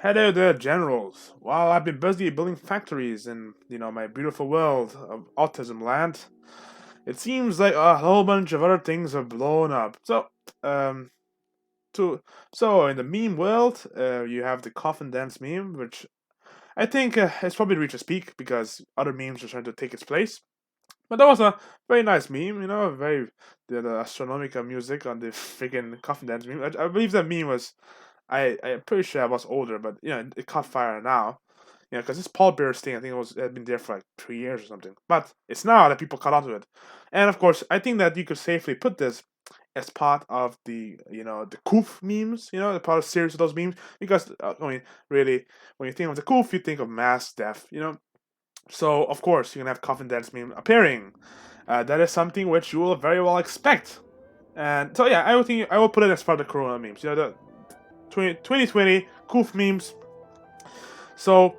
Hello there, generals. While I've been busy building factories in, my beautiful world of autism land, it seems like a whole bunch of other things have blown up. Um, to so in the meme world, you have the coffin dance meme, which I think has probably reached a peak because other memes are trying to take its place. But that was a very nice meme, very the astronomical music on the freaking coffin dance meme. I believe that meme was I'm pretty sure I was older, but it caught fire now. Because this Paul Bear's thing, I think it had been there for like 3 years or something. But it's now that people caught on to it, and of course, I think that you could safely put this as part of the Koof memes, the part of series of those memes, because really, when you think of the Koof, you think of mass death. So of course, you can have Coffin Dance meme appearing. That is something which you will very well expect. And so yeah, I will put it as part of the Corona memes. The 2020 Koof memes. So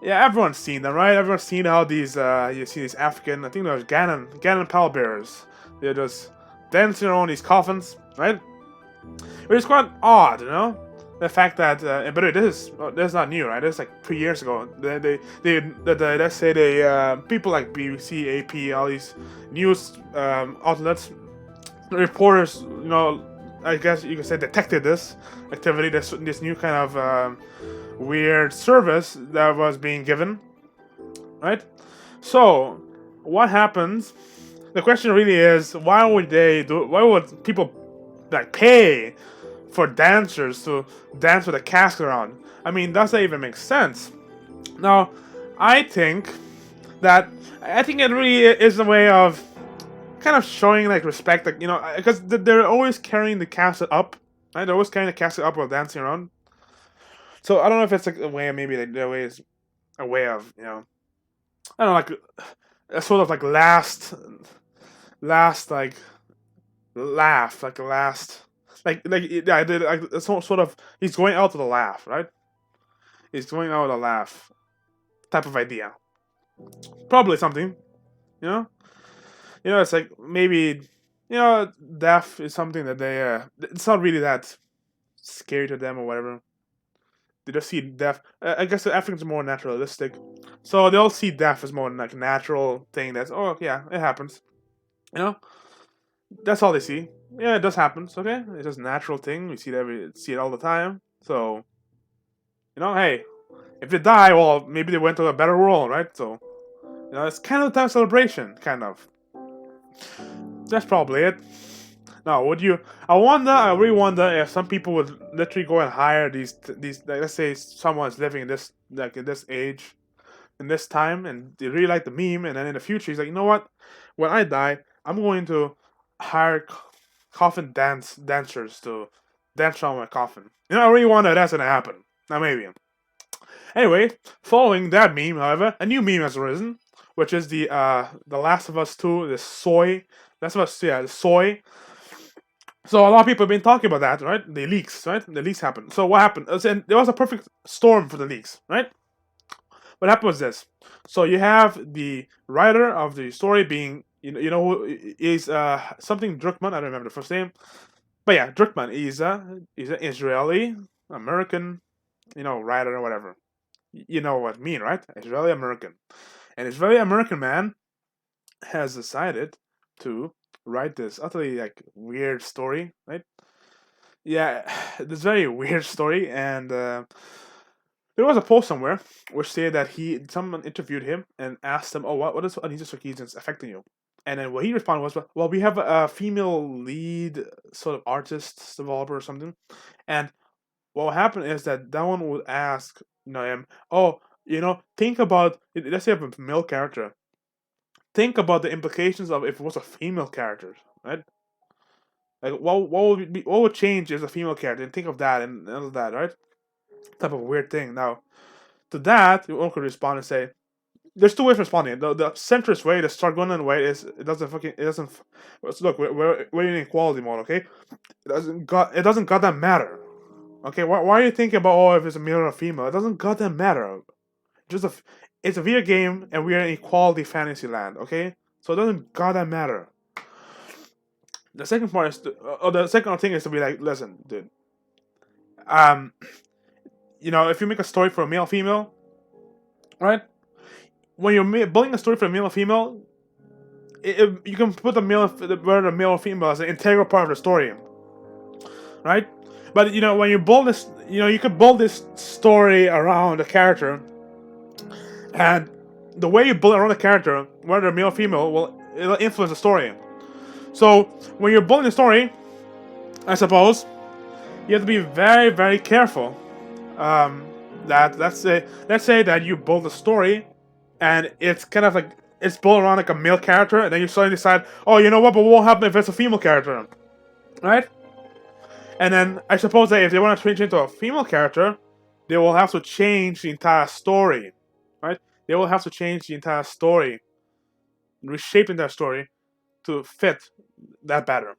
yeah, everyone's seen them, right? Everyone's seen how these you see these African, I think those Ganon pallbearers. They're just dancing around these coffins, right? Which is quite odd. The fact that, but this is not new, right? This is like 3 years ago. Let's say people like BBC, AP, all these news outlets, reporters, I guess you could say detected this activity, this new kind of weird service that was being given, right? So, what happens? The question really is, why would people like pay for dancers to dance with a cask around? I mean, does that even make sense? Now, I think I think it really is a way of kind of showing like respect, like because they're always carrying the casket up, right? They're always carrying the casket up while dancing around. So I don't know if it's like a way of maybe like their way is a way of I don't know, like a sort of like last like laugh, like a last like yeah, I did like sort of he's going out with a laugh, right? He's going out with a laugh type of idea. Probably something, you know. It's like maybe death is something that it's not really that scary to them or whatever. They just see death. I guess the Africans are more naturalistic, so they'll see death as more like a natural thing. That's oh yeah, it happens. You know, that's all they see. Yeah, it does happen. It's okay. It's just a natural thing. We see it all the time. So hey, if they die, well, maybe they went to a better world, right? So it's kind of a time of celebration, kind of. That's probably it. Now, would you? I really wonder if some people would literally go and hire these. Like, let's say someone's living in this in this age, in this time, and they really like the meme, and then in the future, he's like, you know what? When I die, I'm going to hire coffin dancers to dance around my coffin. I really wonder if that's gonna happen. Now, maybe. Anyway, following that meme, however, a new meme has arisen, which is the Last of Us 2, the soy. Last of Us, yeah, the soy. So a lot of people have been talking about that, right? The leaks, right? The leaks happened. So what happened? There was a perfect storm for the leaks, right? What happened was this. So you have the writer of the story being, who is something Druckmann. I don't remember the first name, but yeah, Druckmann. He's an Israeli American, writer or whatever. You know what I mean, right? Israeli American, and Israeli American man has decided to write this utterly like weird story, right? Yeah, this very weird story, and there was a post somewhere which said that someone interviewed him and asked him, "Oh, what is uneasy circumstance affecting you?" And then what he responded was, "Well, we have a female lead sort of artist developer or something," and what would happen is that one would ask, "Oh, think about let's say you have a male character. Think about the implications of if it was a female character, right? Like, what would change as a female character? And think of that and all of that, right? Type of weird thing. Now, to that, you could respond and say, "There's two ways of responding. The centrist way, the Sargonian way, is it doesn't. Look, we're in equality mode, okay? It doesn't goddamn matter, okay? Why are you thinking about if it's a male or a female? It doesn't goddamn matter. Just it's a video game, and we are in equality fantasy land, okay? So it doesn't goddamn matter." The second part is the second thing is to be like, listen, dude. Um, if you make a story for a male female, right? When you're building a story for a male or female, you can put whether the male or female as an integral part of the story, right? But when you build this, you could build this story around a character, and the way you build it around the character, whether male or female, it'll influence the story. So when you're building a story, I suppose you have to be very, very careful. That let's say that you build a story, and it's kind of like it's built around like a male character, and then you suddenly decide, oh, you know what? But what will happen if it's a female character, right? And then I suppose that if they want to change it into a female character, they will have to change the entire story, right? They will have to change the entire story, reshape the entire story to fit that better.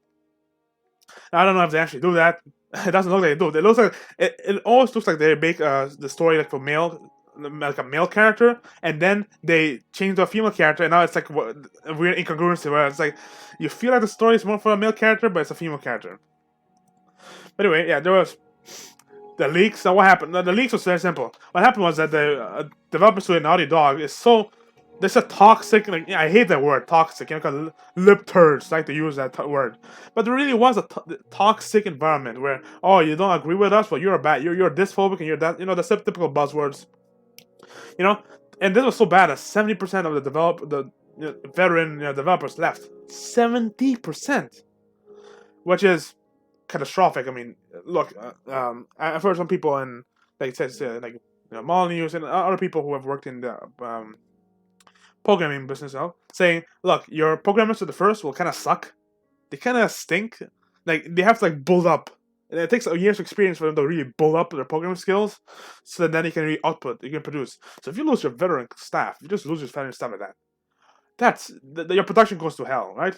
I don't know if they actually do that. It doesn't look like they do. It looks like it always looks like they make the story like like a male character, and then they change to a female character, and now it's like a weird incongruency where it's like you feel like the story is more for a male character, but it's a female character. But anyway, yeah, there was the leaks. Now what happened? The leaks was very simple. What happened was that the developers to Naughty Dog is so. There's a toxic, like, I hate that word, toxic, because lip turds like to use that word. But there really was a toxic environment where, oh, you don't agree with us, well, you're bad, you're dysphobic, and you're that, the typical buzzwords. And this was so bad that 70% of the veteran developers left. 70%, which is catastrophic. I mean, look, I've heard some people in, like it says, Molyneux and other people who have worked in the programming business now, saying, look, your programmers at the first will kind of suck. They kind of stink. Like, they have to build up. And it takes a year's experience for them to really build up their programming skills, so that then you can really output, you can produce. So if you lose your veteran staff, you just lose your veteran staff like that. Your production goes to hell, right?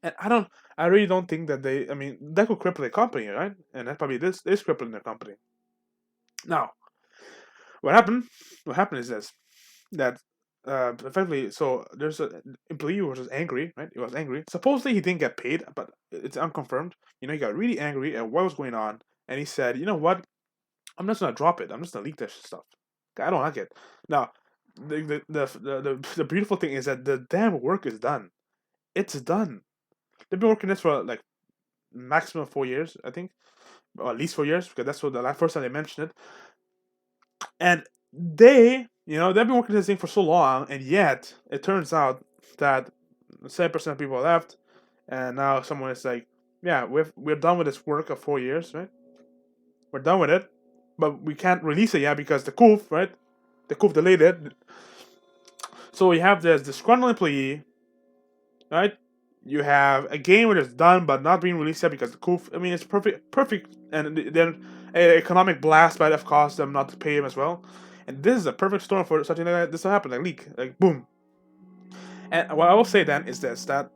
And I really don't think that that could cripple the company, right? And that probably is crippling the company. Now, what happened is this, that effectively, so there's an employee who was angry, right? He was angry. Supposedly he didn't get paid, but it's unconfirmed. He got really angry at what was going on, and he said, you know what? I'm just gonna drop it. I'm just gonna leak this stuff. I don't like it. Now, the beautiful thing is that the damn work is done. It's done. They've been working this for like maximum 4 years, I think, or at least 4 years, because that's what the first time they mentioned it. And they've been working this thing for so long, and yet it turns out that 7% of people left, and now someone is like, yeah, we're done with this work of 4 years, right? We're done with it, but we can't release it yet because the COOF, right? The COOF delayed it. So we have this disgruntled employee, right? You have a game where it's done but not being released yet because the COOF. I mean, it's perfect, and then an economic blast might have caused them not to pay him as well. And this is a perfect storm for something like this to happen, like leak, like boom. And what I will say then is this: that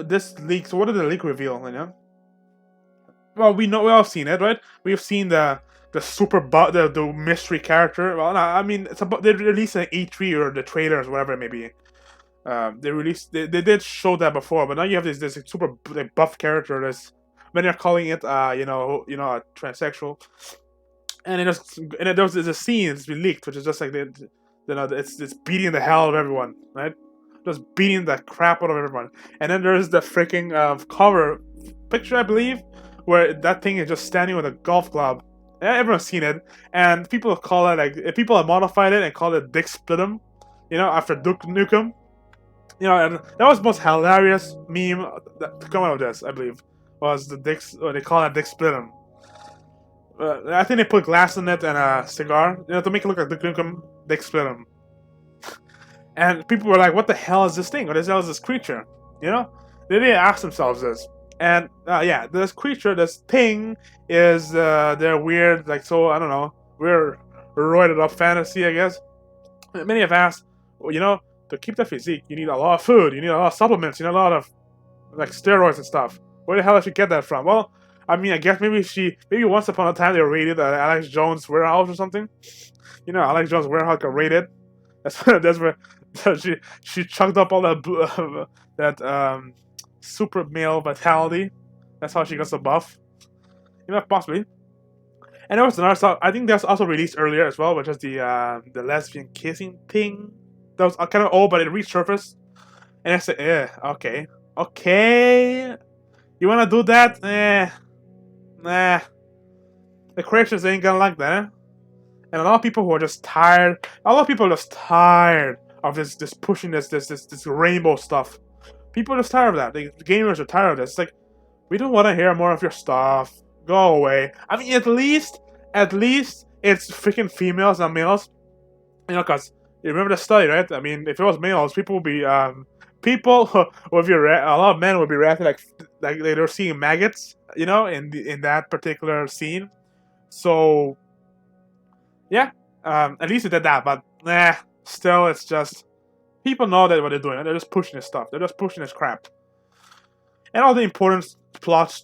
this leak. So what did the leak reveal? Well, we all seen it, right? We've seen the the mystery character. Well, no, I mean, it's about they released an E3 or the trailers, whatever it may be. They did show that before, but now you have this super buff character. When they're calling it a transsexual, and there's a scene that's been leaked, which is just like it's beating the hell out of everyone, right? Just beating the crap out of everyone. And then there's the freaking cover picture, I believe, where that thing is just standing with a golf club. Everyone's seen it, and people call it people have modified it and called it Dick Split'em, after Duke Nukem. And that was the most hilarious meme to come out of this, I believe, was the Dick, or they call it Dick Split'em. I think they put glass in it and a cigar, to make it look like Duke Nukem, Dick Split'em. And people were like, what the hell is this thing? What the hell is this creature? They didn't ask themselves this. And this creature, this thing, is their weird, I don't know, weird roided up fantasy, I guess. Many have asked, well, to keep that physique, you need a lot of food, you need a lot of supplements, you need a lot of steroids and stuff. Where the hell did she get that from? Well, I mean, I guess maybe once upon a time they raided Alex Jones' warehouse or something. Alex Jones' warehouse got raided. That's where she chucked up all that super male vitality, That's how she got the buff. Possibly. And there was another stuff. I think that's also released earlier as well, which is the lesbian kissing thing. That was kind of old, but it resurfaced. And I said, okay, you wanna do that? Nah. The Christians ain't gonna like that. Eh? And a lot of people who are just tired. A lot of people are just tired of this pushing this rainbow stuff. People are just tired of that. The gamers are tired of this. It's like, we don't want to hear more of your stuff. Go away. I mean, at least it's freaking females and males. Because you remember the study, right? I mean, if it was males, people would be people would be a lot of men would be reacting like they're seeing maggots, in that particular scene. So yeah, at least it did that. But still, it's just people know that what they're doing. They're just pushing this stuff. They're just pushing this crap. And all the important plot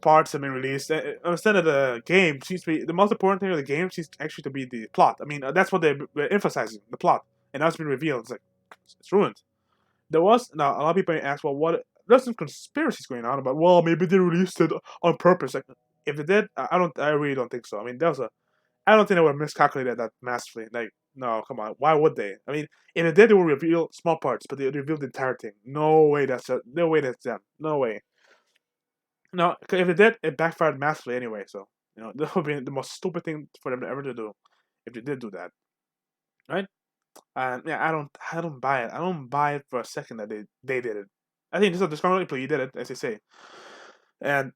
parts have been released. Instead of the game, seems to be the most important thing of the game seems actually to be the plot. I mean, that's what they're emphasizing, the plot, and that's been revealed. It's like it's ruined. There was now a lot of people ask, well, what? There's some conspiracies going on about. Well, maybe they released it on purpose. Like, if they did, I don't. I really don't think so. I mean, I don't think they would have miscalculated that massively. Like, no, come on. Why would they? I mean, if they did, they would reveal small parts, but they revealed the entire thing. No way no way that's them. No way. No, 'cause if they did, it backfired massively anyway. So, that would be the most stupid thing for them to ever to do if they did do that. Right? And yeah, I don't buy it. I don't buy it for a second that they did it. I think this is a discovery play. You did it, as they say. And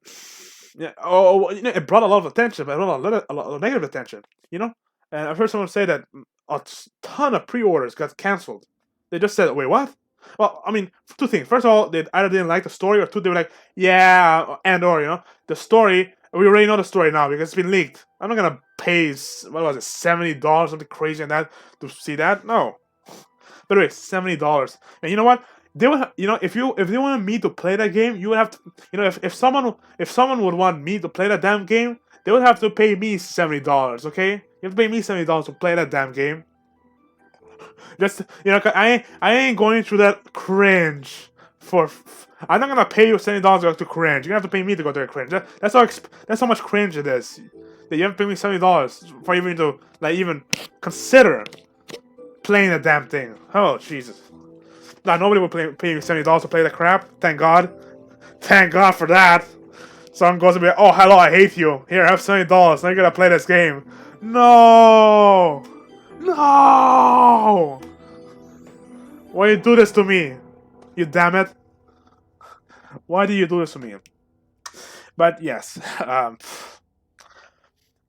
yeah, it brought a lot of attention, but it brought a lot of negative attention. You know, and I've heard someone say that a ton of pre-orders got canceled. They just said, "Wait, what?" Well, I mean, two things. First of all, they either didn't like the story, or two, they were like, "Yeah," and or the story. We already know the story now because it's been leaked. I'm not gonna pay what was it, $70, something crazy, and that to see that. No, by the way, $70. And you know what? They would, if they wanted me to play that game, you would have to, if someone would want me to play that damn game, they would have to pay me $70. Okay, you have to pay me $70 to play that damn game. Just 'cause I ain't going through that cringe for. I'm not gonna pay you $70 to cringe. You're gonna have to pay me to go to the cringe. That's how much cringe it is. That you have to pay me $70 for even to even consider playing the damn thing. Oh Jesus! Now nobody will pay you $70 to play the crap. Thank God. Thank God for that. Someone goes to be, oh hello, I hate you. Here, have $70. Now you're gonna play this game. No. No. Why you do this to me? You damn it. Why do you do this to me? But yes,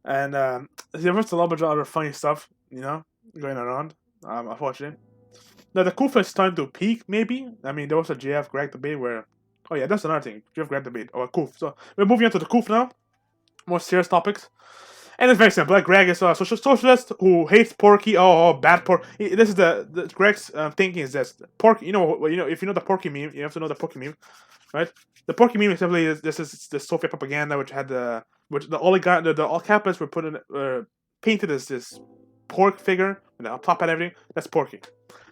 and there was a lot of other funny stuff, going around. Unfortunately. Now the Coffin is starting to peak, maybe. I mean, there was a JF Greg debate where. Oh yeah, that's another thing. JF Greg debate or Coof. So we're moving on to the Coof now. More serious topics. And it's very simple. Like Greg is a socialist who hates Porky. Oh, bad Porky. This is the Greg's thinking is this Porky. If you know the Porky meme, you have to know the Porky meme, right? The Porky meme is simply this is the Soviet propaganda, which had which the oligarch, the all capitalists were painted as this pork figure and the top and everything. That's Porky.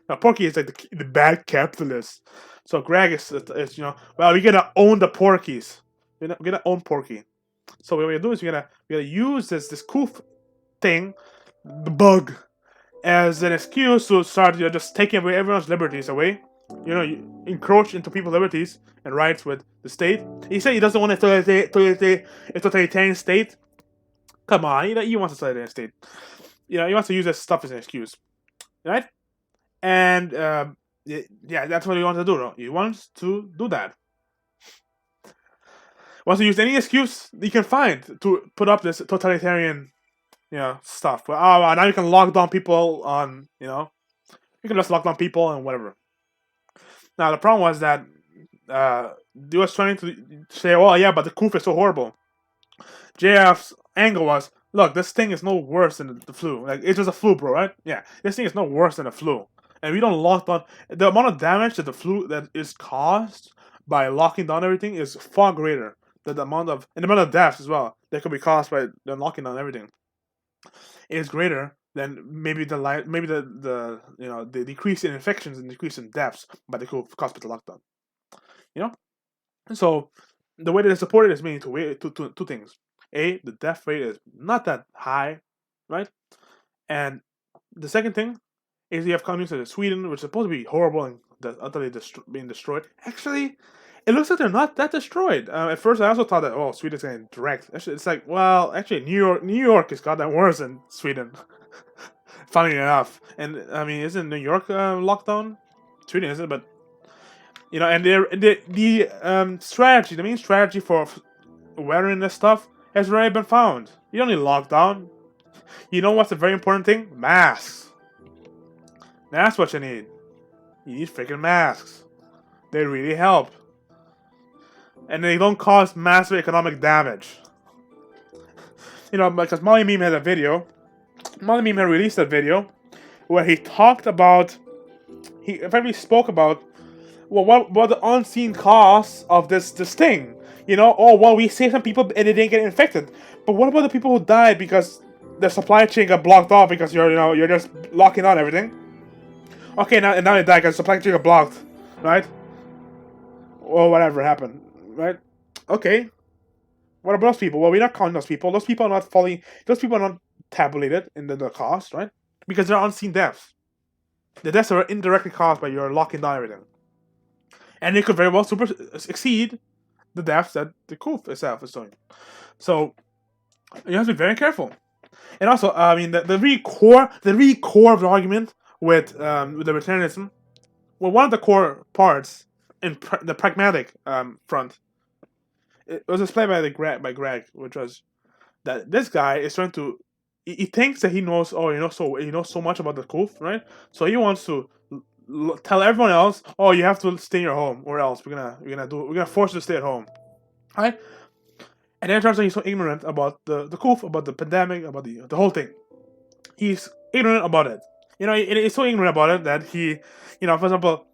Now Porky is like the bad capitalist. So Greg is well, we gotta own the Porkies. We're gonna own Porky. So what we're gonna do is we're gonna use this Coof thing, the bug, as an excuse to start just taking away everyone's liberties away. You encroach into people's liberties and rights with the state. He said he doesn't want a totalitarian state. Come on, he wants a totalitarian state. He wants to use this stuff as an excuse, right? And yeah, that's what he wants to do. No? He wants to do that. Wants to use any excuse he can find to put up this totalitarian, stuff. Well, now you can lock down people on, you can just lock down people and whatever. Now the problem was that he was trying to say, oh yeah, but the Coof is so horrible. JF's angle was, look, this thing is no worse than the flu. Like, it's just a flu, bro, right? Yeah, this thing is no worse than the flu. And we don't lock down the amount of damage that the flu that is caused by locking down everything is far greater than the amount of deaths as well that could be caused by locking down everything. Is greater than maybe the decrease in infections and decrease in deaths by the caused by the lockdown. So the way that they support it is mainly two things. A, the death rate is not that high, right? And the second thing is you have countries such as Sweden, which is supposed to be horrible and utterly being destroyed. Actually, it looks like they're not that destroyed. At first, I also thought that Sweden's getting direct. Actually, it's like, well, actually, New York is goddamn worse than Sweden. Funny enough, and I mean, isn't New York lockdown? Sweden isn't, but and the strategy, the main strategy for wearing this stuff has already been found. You don't need lockdown. You know what's a very important thing? Masks. That's what you need. You need freaking masks. They really help. And they don't cause massive economic damage. Because Molly Meme had a video. Molly Meme had released a video where he talked about, he effectively spoke about, what the unseen costs of this thing. We saved some people and they didn't get infected. But what about the people who died because the supply chain got blocked off because you're just locking down everything? Okay, now they died because the supply chain got blocked, right? Or whatever happened, right? Okay. What about those people? Well, we're not counting those people. Those people are not tabulated in the cost, right? Because they're unseen deaths. The deaths are indirectly caused by your locking down everything. And it could very well exceed the deaths that the coup itself is doing. So you have to be very careful. And also, I mean, the really core of the argument with the libertarianism, well, one of the core parts in the pragmatic front, it was explained by Greg, which was that this guy is trying to. He thinks that he knows. Oh, he knows so much about the coup, right? So he wants to tell everyone else, oh, you have to stay in your home, or else we're gonna force you to stay at home, right? And then it turns out he's so ignorant about the coup, about the pandemic, about the whole thing. He's ignorant about it. He's so ignorant about it that he, for example,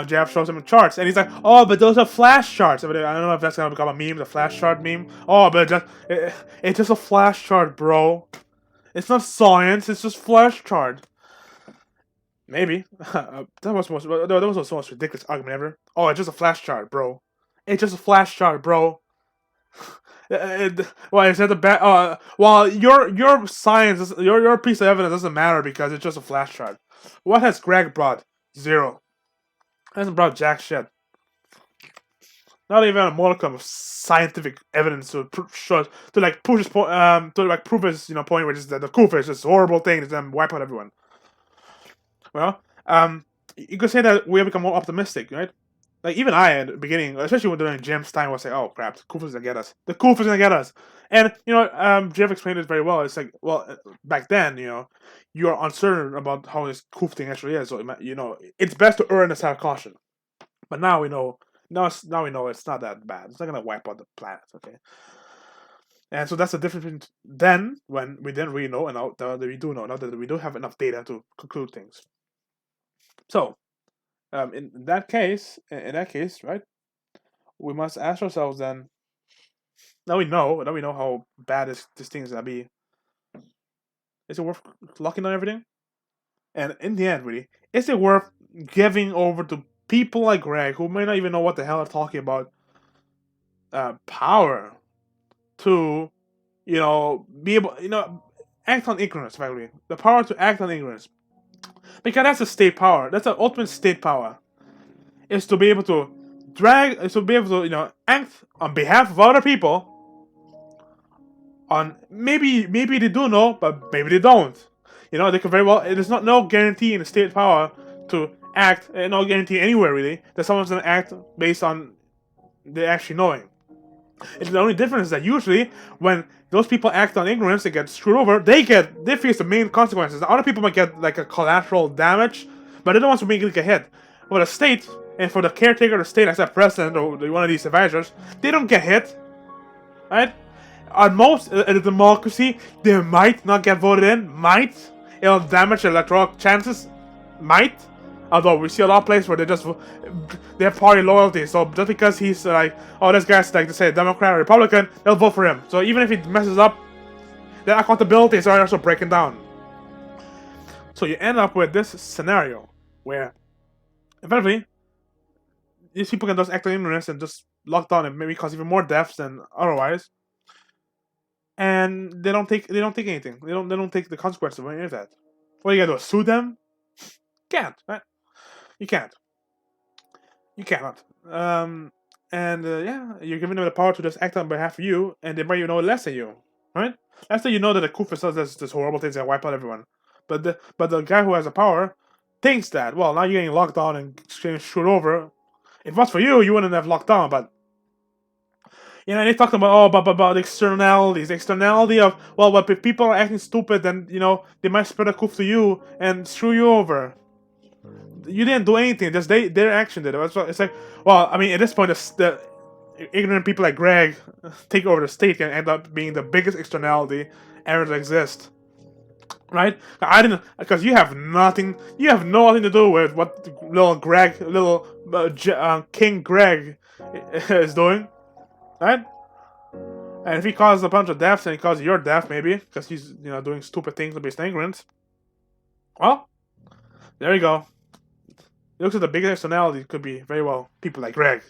Jeff shows him charts, and he's like, oh, but those are flash charts. I don't know if that's gonna become a meme, the flash chart meme. Oh, but it's just a flash chart, bro. It's not science. It's just flash chart. Maybe that was the most ridiculous argument ever. Oh, it's just a flash chart, bro. It's just a flash chart, bro. Well, is that the bad? Well, your science, your piece of evidence doesn't matter because it's just a flash chart. What has Greg brought? Zero. Hasn't brought jack shit. Not even a modicum of scientific evidence to push his point, prove his point, which is that the coup is this horrible thing that then wipe out everyone. Well, you could say that we have become more optimistic, right? Like, even I, at the beginning, especially when during Jim's time, was like, oh, crap, the coup is gonna get us. The coup is gonna get us. And, Jeff explained it very well. It's like, well, back then, you are uncertain about how this coup thing actually is. So, it's best to err on the side of caution. But now we know. Now we know it's not that bad. It's not gonna wipe out the planet, okay? And so that's the difference then when we didn't really know, and now that we do know, now that we do have enough data to conclude things. So, in that case, right, we must ask ourselves then. Now we know how bad this thing is gonna be. Is it worth locking down everything? And in the end, really, is it worth giving over to people like Greg, who may not even know what the hell they're talking about, power to, be able, act on ignorance, effectively. The power to act on ignorance. Because that's a state power. That's an ultimate state power. Is to be able to act on behalf of other people. On maybe they do know, but maybe they don't. They could very well. There's no guarantee in the state power to act, no guarantee anywhere really that someone's gonna act based on they actually knowing. It's the only difference is that usually when those people act on ignorance, they get screwed over. They face the main consequences. The other people might get like a collateral damage, but they're the ones who make it get hit. For the state and for the caretaker of the state, like that president or one of these advisors, they don't get hit, right? At most, in a democracy, they might not get voted in. It'll damage their electoral chances. Although we see a lot of places where they have party loyalty. So just because he's like, oh, this guy's like, say, Democrat or Republican, they'll vote for him. So even if he messes up, their accountability is also breaking down. So you end up with this scenario where, effectively, these people can just act on ignorance and just lockdown and maybe cause even more deaths than otherwise. And they don't take anything. They don't take the consequences of any of that. What are you gonna do? Sue them? Can't, right? You can't. You cannot. And yeah, you're giving them the power to just act on behalf of you, and they might even know less than you, right? Let's say you know that the Coffin does this horrible things that wipe out everyone, but the guy who has the power thinks that, well, now you're getting locked down and getting screwed over. If it was for you, you wouldn't have locked down, but you know, they talked about about the externalities, the externality of, well, but if people are acting stupid, then you know they might spread a coof to you and screw you over. You didn't do anything. Just their action did it. It's like, well, I mean, at this point, the ignorant people like Greg take over the state can end up being the biggest externality ever to exist, right? I didn't, because you have nothing. You have nothing to do with what little King Greg is doing, right? And if he causes a bunch of deaths and he causes your death, maybe because he's doing stupid things to be ignorant, well, there you go. It looks like the biggest externality could be very well people like Greg.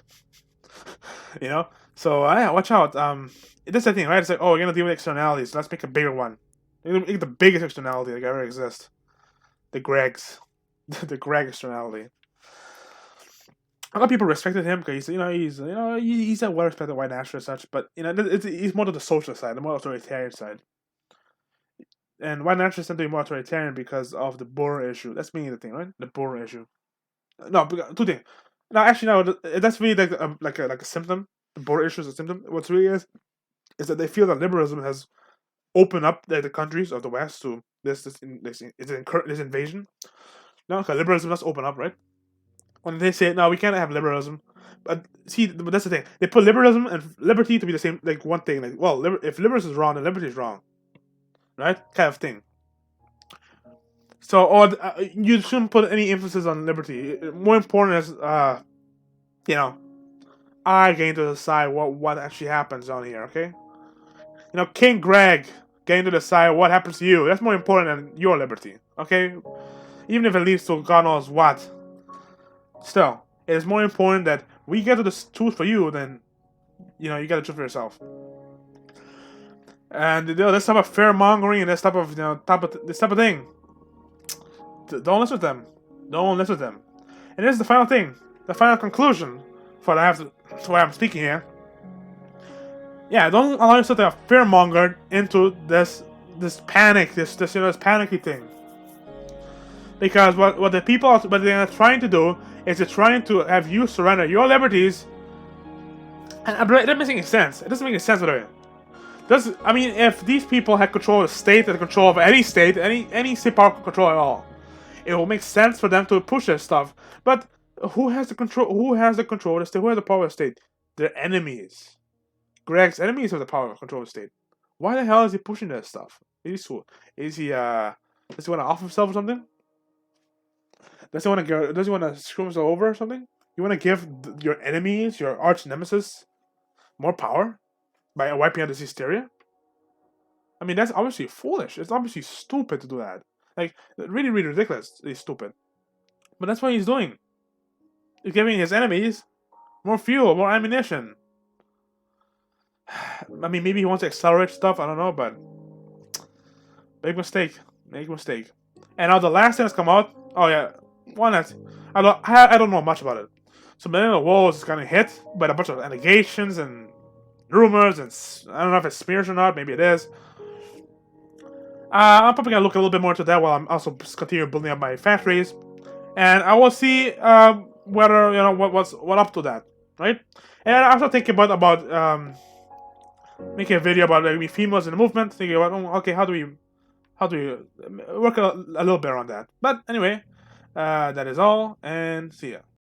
So yeah, watch out. That's the thing, right? It's like, oh, we're gonna deal with externalities. Let's make a bigger one. Make the biggest externality that ever exists. The Gregs, the Greg externality. A lot of people respected him because he's a well-respected white nationalist and such. But he's more to the social side, the more authoritarian side. And white nationalists tend to be more authoritarian because of the border issue. That's mainly the thing, right? The border issue. No, two things. No, actually, no. That's really like a symptom. The border issue is a symptom. What's really is that they feel that liberalism has opened up the countries of the West to this invasion. No, because liberalism does open up, right? When they say no, we can't have liberalism. But that's the thing. They put liberalism and liberty to be the same, like one thing. Like, well, if liberalism is wrong, then liberty is wrong, right? Kind of thing. So, you shouldn't put any emphasis on liberty. More important is, I getting to decide what actually happens down here. Okay, King Greg getting to decide what happens to you. That's more important than your liberty. Okay, even if it leads to God knows what. Still, it is more important that we get to the truth for you than you get the truth for yourself. And this type of fear mongering and this type of this type of thing. Don't listen to them. Don't listen to them. And this is the final thing, the final conclusion for why I'm speaking here. Yeah, don't allow yourself to have fear mongered into this panic, this panicky thing. Because what the people what they're trying to do is they're trying to have you surrender your liberties. And it doesn't make any sense. It doesn't make any sense at all. I mean, if these people had control of the state, had control of any state, any state power control at all, it will make sense for them to push this stuff. But who has the control? Who has the control of the state? Who has the power of the state? Their enemies. Greg's enemies have the power of control of the state. Why the hell is he pushing this stuff? Does he want to off himself or something? Does he want to screw himself over or something? You want to give your enemies, your arch nemesis, more power by wiping out this hysteria? I mean, that's obviously foolish. It's obviously stupid to do that. Like, really, really ridiculous. He's stupid. But that's what he's doing. He's giving his enemies more fuel, more ammunition. I mean, maybe he wants to accelerate stuff. I don't know, but big mistake. Big mistake. And now the last thing that's come out. Oh yeah, one that I don't know much about it. So Millennial Walls is kind of hit by a bunch of allegations and rumors, and I don't know if it's smears or not. Maybe it is. I'm probably gonna look a little bit more into that while I'm also continue building up my factories, and I will see whether what up to that, right? And I'm also thinking about making a video about like females in the movement. Thinking about okay, how do we work a little bit on that? But anyway, that is all, and see ya.